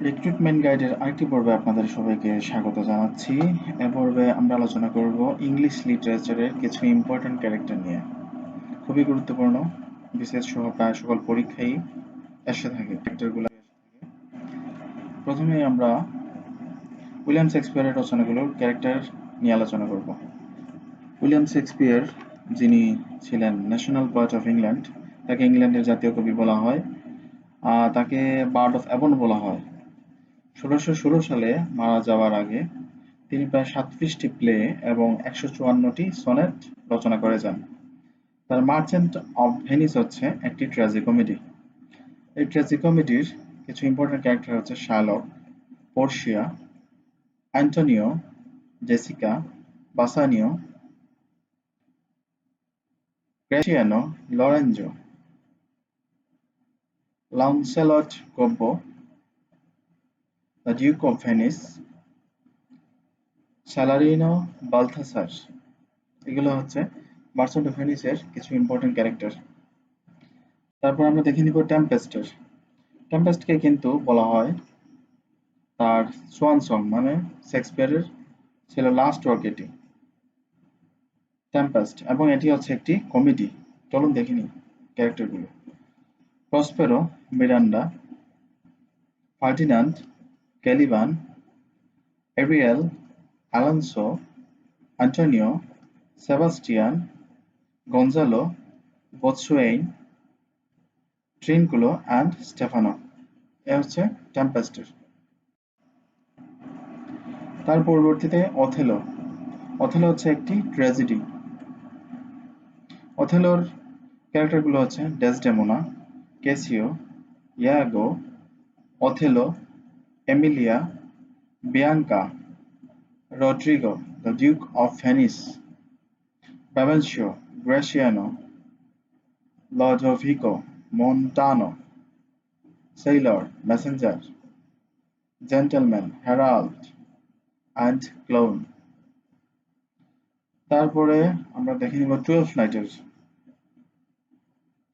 Recruitment গাইডের আরেকটি পর্বে আপনাদের সবাইকে স্বাগত জানাচ্ছি। এ পর্বে আমরা আলোচনা করব ইংলিশ লিটারেচারের কিছু ইম্পর্ট্যান্ট ক্যারেক্টার নিয়ে। খুবই গুরুত্বপূর্ণ, বিশেষ সহ প্রায় সকল পরীক্ষায় এসে থাকে ক্যারেক্টারগুলো। প্রথমে আমরা উইলিয়াম শেক্সপিয়ারের রচনাগুলোর ক্যারেক্টার নিয়ে আলোচনা করব। উইলিয়াম শেক্সপিয়ার, যিনি ছিলেন ন্যাশনাল পোয়েট অফ ইংল্যান্ড, তাকে ইংল্যান্ডের জাতীয় কবি বলা হয়। তাকে বার্ড অফ অ্যাবন বলা হয়। ১৬১৬ সালে মারা যাওয়ার আগে তিনি প্রায় ৩৭টি প্লে এবং ১৫৪টি সনেট রচনা করে যান। তার মার্চেন্ট অফ ভেনিস হচ্ছে একটি ট্র্যাজিকমেডি। এই ট্র্যাজিকমেডির কিছু ইম্পর্টেন্ট ক্যারেক্টার হচ্ছে Shylock, Portia, Antonio, Jessica, Bassanio, Gratiano, Lorenzo, Launcelot Gobbo, the Duke of Venice, Salarino, Balthasar. এগুলো হচ্ছে মার্চেন্ট অফ ভেনিসের কিছু ইম্পর্টেন্ট ক্যারেক্টার। তারপর আমরা দেখে নিব টেম্পেস্টের। টেম্পেস্টকে কিন্তু বলা হয় তার সোয়ান সং, মানে শেক্সপিয়ারের ছিল লাস্ট ওয়ার্ক এটি, টেম্পেস্ট, এবং এটি হচ্ছে একটি কমেডি। চলুন দেখে নিই ক্যারেক্টারগুলো। Prospero, Miranda, Ferdinand, Caliban, Ariel, Alonso, Antonio, Sebastian, Gonzalo, Boatswain, Trinculo and Stephano. এ হচ্ছে টেম্পেস্টের। তার পরবর্তীতে অথেলো। অথেলো হচ্ছে একটি ট্র্যাজেডি। অথেলোর ক্যারেক্টারগুলো হচ্ছে Desdemona, Cassio, Iago, Othello, Emilia, Bianca, Roderigo, the Duke of Venice, Brabantio, Gratiano, Lodovico, Montano, sailor, messenger, gentleman, herald and clown. তারপরে আমরা দেখে নিব 12th নাইটের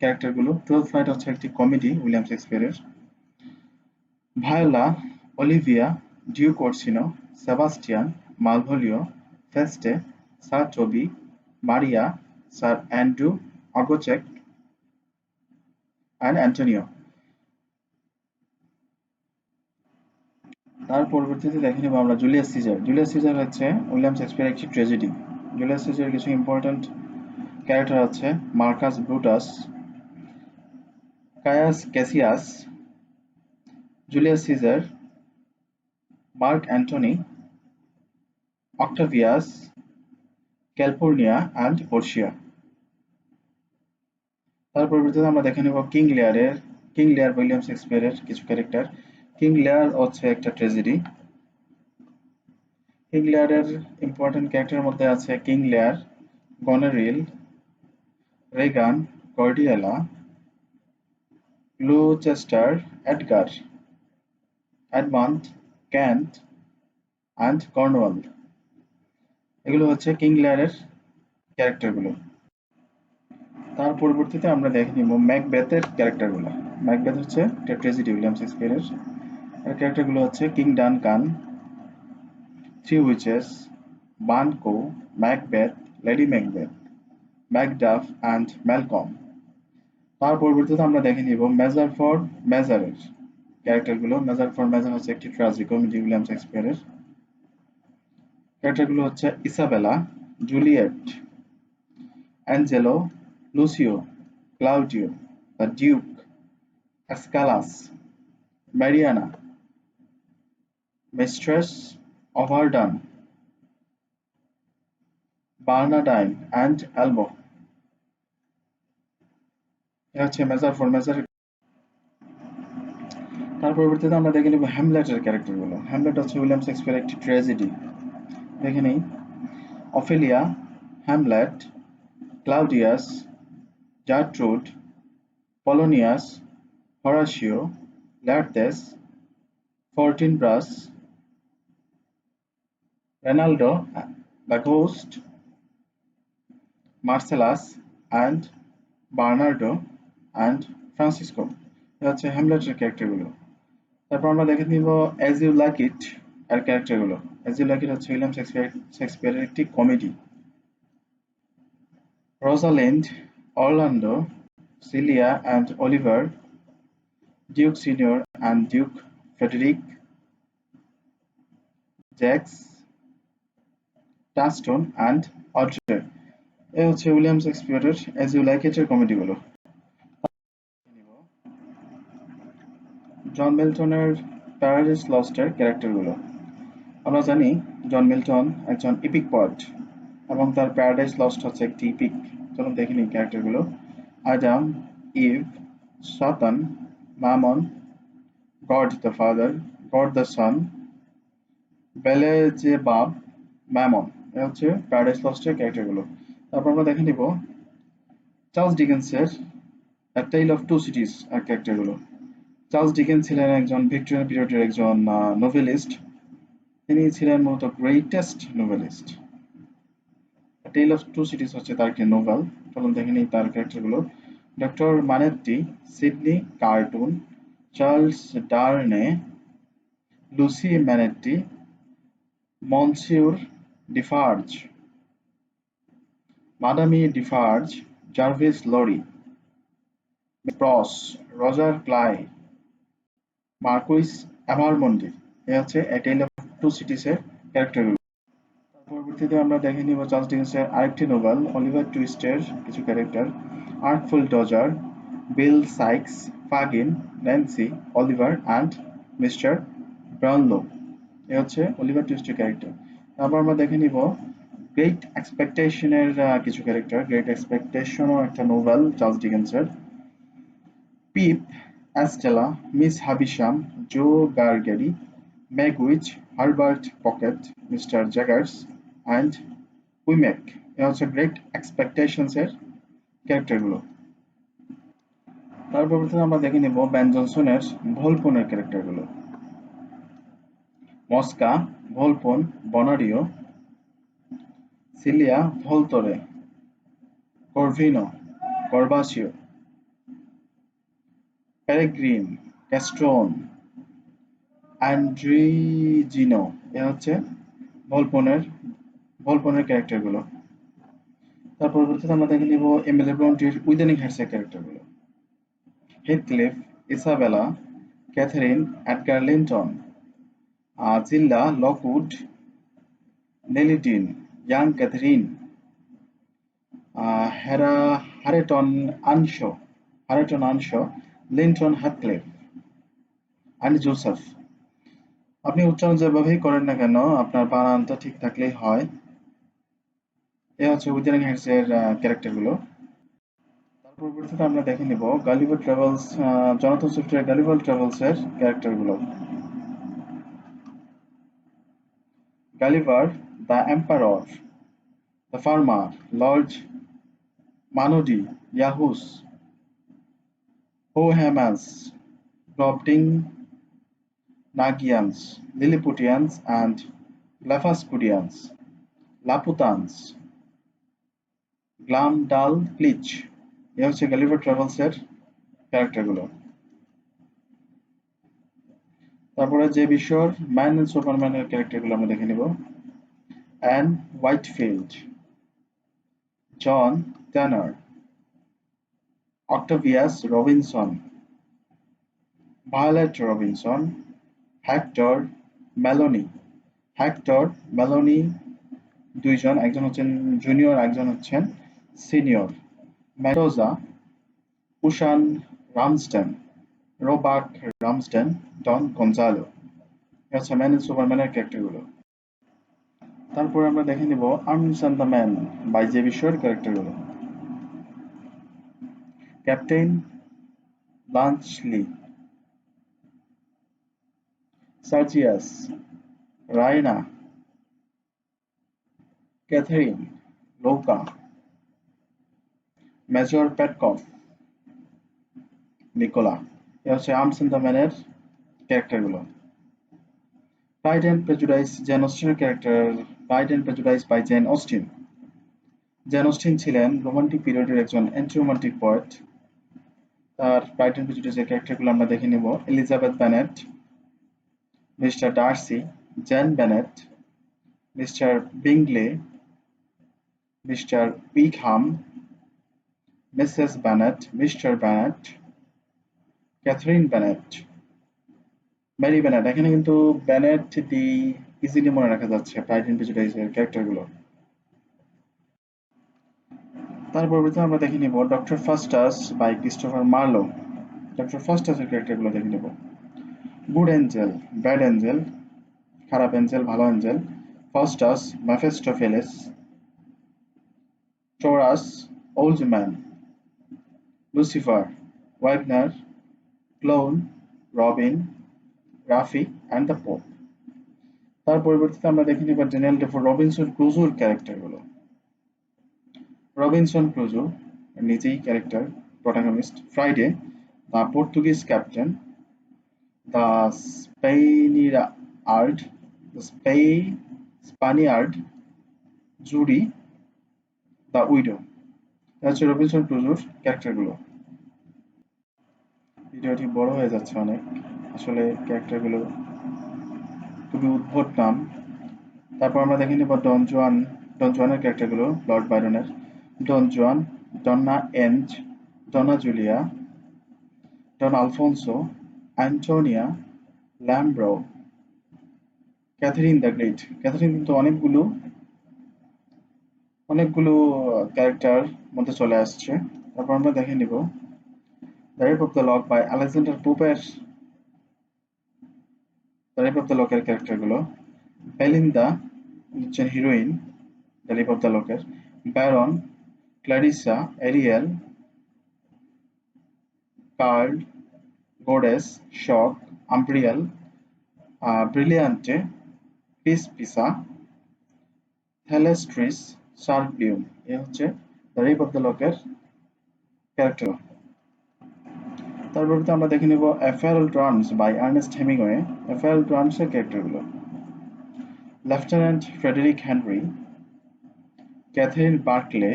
ক্যারেক্টারগুলো। 12th নাইট হচ্ছে একটি কমেডি উইলিয়াম শেক্সপিয়ারের। Viola, Olivia, duke Orsino, Sebastian, Malvolio, Feste, sir Toby, Maria, sir Andrew, Aguecheek and Antonio. তার পরবর্তীতে দেখে নেব আমরা জুলিয়াস সিজার। জুলিয়াস সিজার হচ্ছে উইলিয়াম শেক্সপিয়ারের একটি ট্র্যাজেডি। জুলিয়াস সিজারের কিছু ইম্পর্ট্যান্ট ক্যারেক্টার হচ্ছে Marcus Brutus, Caius Cassius, Julius Caesar, Mark Antony, Octavius, Calpurnia and Portia. তার পরবর্তীতে আমরা দেখে নেব কিং লিয়ার উইলিয়াম শেক্সপিয়ারের কিছু ক্যারেক্টার। কিং লিয়ার হচ্ছে একটা ট্র্যাজেডি। কিং লিয়ারের ইম্পর্টেন্ট ক্যারেক্টারের মধ্যে আছে King Lear, Goneril, Regan, Cordelia, Gloucester, Edgar, Edmund, Kent and Cornwall. এগুলো হচ্ছে কিং লিয়ারের ক্যারেক্টারগুলো। তার পরবর্তীতে আমরা দেখে নিব ম্যাকবেথের ক্যারেক্টারগুলো। ম্যাকবেথ হচ্ছে একটা ট্র্যাজেডি উইলিয়াম শেক্সপিয়ারের। এর ক্যারেক্টারগুলো হচ্ছে King Duncan, three witches, Banquo, Macbeth, lady Macbeth, Macduff and Malcolm. তার পরবর্তীতে আমরা দেখে নিব মেজার ফর মেজারের ক্যারেক্টারগুলো। মেজার ফর মেজার হচ্ছে একটি ট্র্যাজিকমেডি উইলিয়াম শেক্সপিয়ারের। ক্যারেক্টারগুলো হচ্ছে Isabella, Juliet, Angelo, Lucio, Claudio, the duke, Escalus, Mariana, mistress of Overdone, Barnardine and Elbow. এ হচ্ছে মেজার ফর মেজার। তার পরবর্তীতে আমরা দেখে নিব হ্যামলেটের ক্যারেক্টারগুলো। হ্যামলেট হচ্ছে উইলিয়াম শেক্সপিয়ারের একটি ট্র্যাজেডি। দেখে নেই Ophelia, Hamlet, Claudius, Gertrude, Polonius, Horatio, Laertes, Fortinbras, Reynaldo, the ghost, Marcellus and Bernardo and Francisco. এ হচ্ছে হ্যামলেটের ক্যারেক্টারগুলো। তারপর আমরা দেখে নিব অ্যাজ ইউ লাইক ইট এর ক্যারেক্টারগুলো। অ্যাজ ইউ লাইক ইট হচ্ছে উইলিয়াম শেক্সপিয়ারের একটি comedy. Rosalind, Orlando, Celia and Oliver, duke senior and duke Frederick, Jaques, Touchstone and Audrey. এ হচ্ছে উইলিয়াম শেক্সপিয়ারের অ্যাজ ইউ লাইক ইট এর কমেডিগুলো। জন মিল্টনের প্যারাডাইস লস্টের ক্যারেক্টারগুলো। আমরা জানি জন মিল্টন একজন ইপিক পয়েট এবং তার প্যারাডাইস লস্ট হচ্ছে একটি ইপিক। চলুন দেখে নিই ক্যারেক্টারগুলো। Adam, Eve, Satan, Mammon, God the father, God the son, Beelzebub, Mammon. এ হচ্ছে প্যারাডাইস লস্টের ক্যারেক্টারগুলো। তারপর আমরা দেখে নিব চার্লস ডিকেন্সের A Tale of Two Cities এর ক্যারেক্টারগুলো। চার্লস ডিকেন্স ছিলেন একজন ভিক্টোরিয়ান পিরিয়ডের একজন নোভেলিস্ট। তিনি ছিলেন মূলত greatest novelist. A Tale of Two Cities হচ্ছে তার একটি নোভেল। চলুন দেখে নিই তার ক্যারেক্টারগুলো। Doctor Manette, Sydney Carton, Charles Darnay, Lucie Manette, monsieur Defarge, madame Defarge, Jarvis Lorry, Pross, Roger Cly, marquis Evremonde. এ হচ্ছে A Tale of Two Cities এর ক্যারেক্টারগুলো। পরবর্তীতে আমরা দেখে নিব চার্লস ডিকেন্সের আরেকটি নোভেল অলিভার টুইস্টের কিছু character. Artful dodger, Bill Sikes, Fagin, Nancy, Oliver and mister Brownlow. এ হচ্ছে অলিভার টুইস্টের ক্যারেক্টার। তারপর আমরা দেখে নিব গ্রেট এক্সপেকটেশনের কিছু ক্যারেক্টার। গ্রেট এক্সপেকটেশনও একটা নোভেল চার্লস ডিকেন্সের। Pip, Estella, miss Havisham, Joe Gargery, Magwitch, Herbert Pocket, mister Jaggers and Wemmick. এ হচ্ছে গ্রেট এক্সপেকটেশনস এর ক্যারেক্টারগুলো। তার পরবর্তীতে আমরা দেখে নিব বেন জনসনের ভোলপনের ক্যারেক্টারগুলো। Mosca, Volpone, Bonario, Celia, Voltore, Corvino, Corbaccio, Peregrine, Castrone, Androgyno. এ হচ্ছে ভোলপনের ভোলপনের ক্যারেক্টারগুলো। তার পরবর্তীতে আমরা দেখে নিব এমিলি ব্রন্টির উইদেনিং হাইটসের ক্যারেক্টারগুলো। Heathcliff, Isabella, Catherine, Edgar Linton, Zillah, Lockwood, Nelly Dean, young Catherine, হেরা Hareton Earnshaw, Linton Heathcliff and Joseph. আপনি উচ্চারণ যেভাবেই করেন না কেন আপনার বানানটা ঠিক থাকলেই হয়। এ হচ্ছে উইদেনিং হাইটস এর ক্যারেক্টারগুলো। তার পরবর্তীতে আমরা দেখে নিব গালিভার ট্রাভেলস, জনাথন সুইফটের গালিভার ট্রাভেলস এর ক্যারেক্টারগুলো। Gulliver, the emperor, the farmer, lord Munodi, Yahoos, Houyhnhnms, Brobdingnagians, Lilliputians, and Blefuscudians, Laputans, Glamdalclitch। এ হচ্ছে গালিভার ট্রাভেলস এর ক্যারেক্টারগুলো। তারপরে যে বিশ্বর ম্যান এন্ড সুপারম্যানের ক্যারেক্টারগুলো আমরা দেখে নিব। Ann Whitefield, John Tanner, Octavius Robinson, Violet Robinson, Hector Malone. Hector Malone দুইজন, একজন হচ্ছেন জুনিয়র, একজন হচ্ছেন সিনিয়র। মেন্ডোজা, উশান Ramsden, Robert Ramsden, Don Gonzalo. আচ্ছা, ম্যান ইন সুপারম্যানের ক্যারেক্টারগুলো। তারপর আমরা দেখে নিব arms and the man by J বিশ্বর ক্যারেক্টারগুলো। Captain Bluntschli, Sergius, Raina, Catherine, Louka, major Petkoff, Nicola. এ হচ্ছে আর্মস অ্যান্ড দ্য ম্যানের ক্যারেক্টারগুলো। প্রাইড অ্যান্ড প্রেজুডাইস জেন অস্টিনের character. Pride and prejudice by Jane Austen. Jane Austen ছিলেন romantic পিরিয়ডের একজন অ্যান্টি রোমান্টিক পয়েট। তার প্রাইড অ্যান্ড প্রেজুডিসের ক্যারেক্টারগুলো আমরা দেখে নিব। Elizabeth Bennet, mister Darcy, Jane Bennet, mister Bingley, mister Wickham, missus Bennet, mister Bennet, Catherine Bennet, Mary Bennet. এখানে কিন্তু বেনেট দি ইজিলি মনে রাখা যাচ্ছে প্রাইড এন্ড প্রেজুডিসের ক্যারেক্টারগুলো। তার পরবর্তীতে আমরা দেখে নিব doctor Faustus by Christopher Marlowe. Doctor ফাস্টাসের ক্যারেক্টারগুলো দেখে নিব। গুড এঞ্জেল, ব্যাড এঞ্জেল, খারাপ এঞ্জেল, ভালো এঞ্জেল, ফাস্টাস, মেফিস্টোফেলেস, টোরাস, old man, Lucifer, Wagner, clown, Robin, Rafe and the pope. তার পরিবর্তে আমরা দেখে নিব জেনারেল ডেফো রবিনসন ক্রুজোর ক্যারেক্টারগুলো। রবিনসন ক্রুজো নিজেই character protagonist. Friday, the Portuguese captain, the Spaniard, the Spaniard, জুডি, দ্য উইডো। এটা হচ্ছে রবিনসন ক্রুজোর ক্যারেক্টারগুলো। ভিডিওটি বড় হয়ে যাচ্ছে অনেক, আসলে ক্যারেক্টারগুলো খুবই উদ্ভট নাম। তারপর আমরা দেখে নিব ডন জুয়ানের ক্যারেক্টারগুলো লর্ড বাইরনের। ডন জুয়ান, ডন্না এঞ্জ, Donna Julia, Don Alfonso, Antonia, Lambro, Catherine the great. Catherine কিন্তু অনেকগুলো ক্যারেক্টার মধ্যে চলে আসছে। তারপর আমরা দেখে নিব the rape of the lock by Alexander পোপের দ্য রেপ অফ দ্য লকের ক্যারেক্টারগুলো। বেলিন্দা হচ্ছেন heroine the rape of the লকের। ব্যারন, ক্লারিসা, এরিয়েল, কার্ল, গোডেস, শক, আম্ব্রিয়াল, ব্রিলিয়ান্টে, পিসা, থ্যালেস্ট্রিস, সার্বিউম। এ হচ্ছে দ্য রেপ অফ দ্য লকের ক্যারেক্টার। তারপরে আমরা দেখে নিব এ ফেরাল ট্রান্স by Ernest Hemingway. A farewell ট্রান্সের ক্যারেক্টারগুলো। Lieutenant Frederic Henry, Catherine Barkley,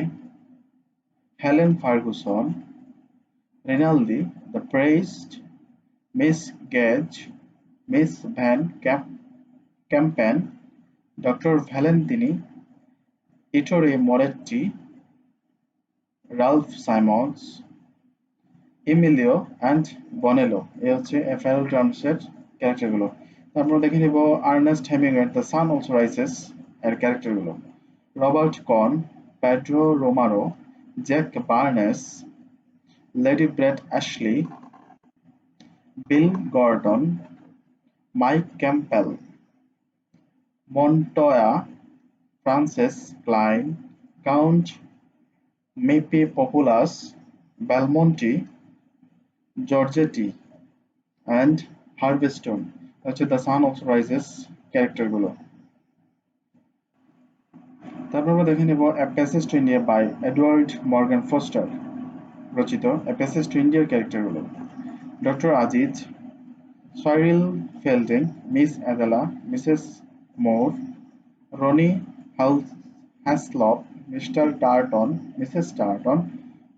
Helen Ferguson, Rinaldi, the priest, miss gauge, miss Van Campen, doctor Valentini, Ettore Moretti, Ralph Simmons, Emilio and Bonello. এ হচ্ছে a farewell ট্রান্সের ক্যারেক্টারগুলো। তারপর দেখে নিব Ernest হেমিংওয়ের দ্য সান অলসো রাইসেস এর ক্যারেক্টারগুলো। Robert Cohn, Pedro Romero, Jake Barnes, lady Brett Ashley, Bill Gorton, Mike Campbell, Montoya, Frances Clyne, count Mippipopolous, Belmonte, Georgette and Harvey Stone হচ্ছে দ্য সান অলসো রাইজেস ক্যারেক্টারগুলো। তারপর আমরা দেখে নেব a passage to India by Edward Morgan foster রচিত a passage to ইন্ডিয়ার ক্যারেক্টারগুলো। Doctor Aziz, Cyril Fielding, miss Adela, missus Moore, Ronny Heaslop, mister Turton, missus Turton,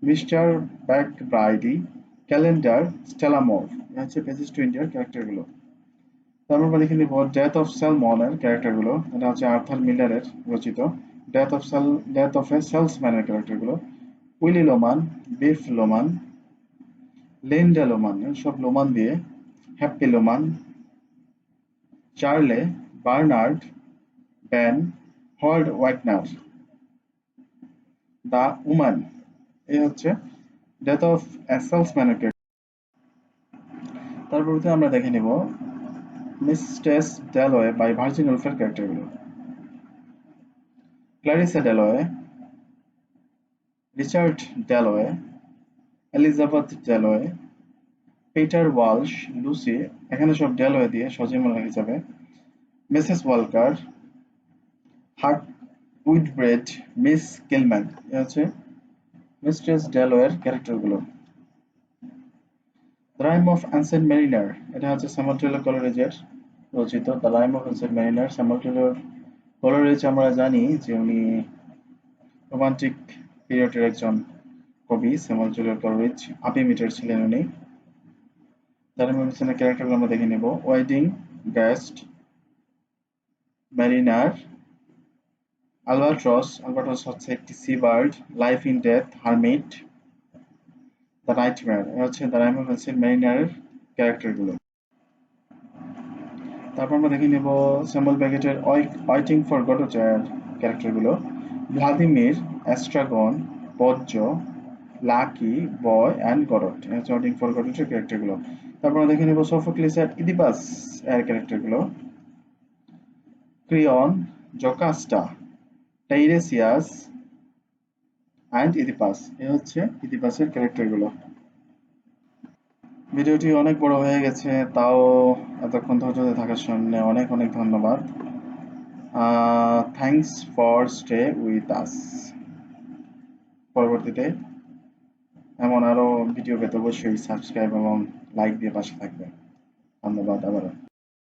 mister ব্যাকব্রাইডি, ক্যালেন্ডার, স্টেলা মোর। এ হচ্ছে প্যাসেজ টু ইন্ডিয়ার ক্যারেক্টারগুলো। তারপর আমরা দেখে নিব ডেথ অফ স্যালমনের ক্যারেক্টারগুলো। এটা হচ্ছে আর্থার মিলারের রচিত ডেথ অফ এ সেলসম্যানের ক্যারেক্টারগুলো। Willy Loman, Biff Loman, Linda Loman, সব লোমান দিয়ে, Happy Loman, Charley, Bernard, Ben, Howard Wagner, the woman. এই হচ্ছে ডেথ অফ এ সেলসম্যানের ক্যারেক্টার। তারপর আমরা দেখে নিব মিস্ট্রেস ডেলওয়ে বাই ভার্জিন উলফের ক্যারেক্টারগুলো। Clarissa Dalloway, Richard Dalloway, Elizabeth Dalloway, Peter Walsh, Lucy. এখানে সব ডেলওয়ে দিয়ে সজিমলা হিসাবে। মিসেস ওয়ালকার, হার্ট উইডব্রেড, মিস কিলম্যান। এ হচ্ছে মিস্ট্রেস ডেলওয়ের ক্যারেক্টারগুলো। The rime of ancient mariner, এটা হচ্ছে স্যামুয়েল টেলর কলারিজের রচিত the rime of ancient mariner. Samuel Taylor Coleridge আমরা জানি যে উনি রোমান্টিক পিরিয়ডের একজন কবি। স্যামুয়েল টেলর কলারিজ আপি মিটার ছিলেন উনি। তার ক্যারেক্টারগুলো আমরা দেখে নেব। ওয়েডিং, গেস্ট, মেরিনার, আলবাট্রস হচ্ছে একটি sea bird, life in death, hermit, the nightmare হচ্ছে দ্য রাইম অফ মেরিনারের ক্যারেক্টারগুলো। তারপর আমরা দেখে নেব স্যামুয়েল বেকেটের ওয়াইটিং ফর গডোটের ক্যারেক্টারগুলো। Vladimir, Estragon, Pozzo, Lucky, boy and Godot waiting for গডটের ক্যারেক্টারগুলো। তারপর আমরা দেখে নেব সোফোক্লিসের ইদিপাস এর ক্যারেক্টারগুলো। Creon, Jocasta, Tiresias and Oedipus হচ্ছে ইদিপাসের ক্যারেক্টারগুলো। ভিডিওটি অনেক বড় হয়ে গেছে, তাও এতক্ষণ ধৈর্য থাকার জন্য অনেক অনেক ধন্যবাদ। Thanks for stay with us. পরবর্তীতে এমন আরো ভিডিও পেতে অবশ্যই সাবস্ক্রাইব এবং লাইক দিয়ে পাশে থাকবেন। ধন্যবাদ আবারও।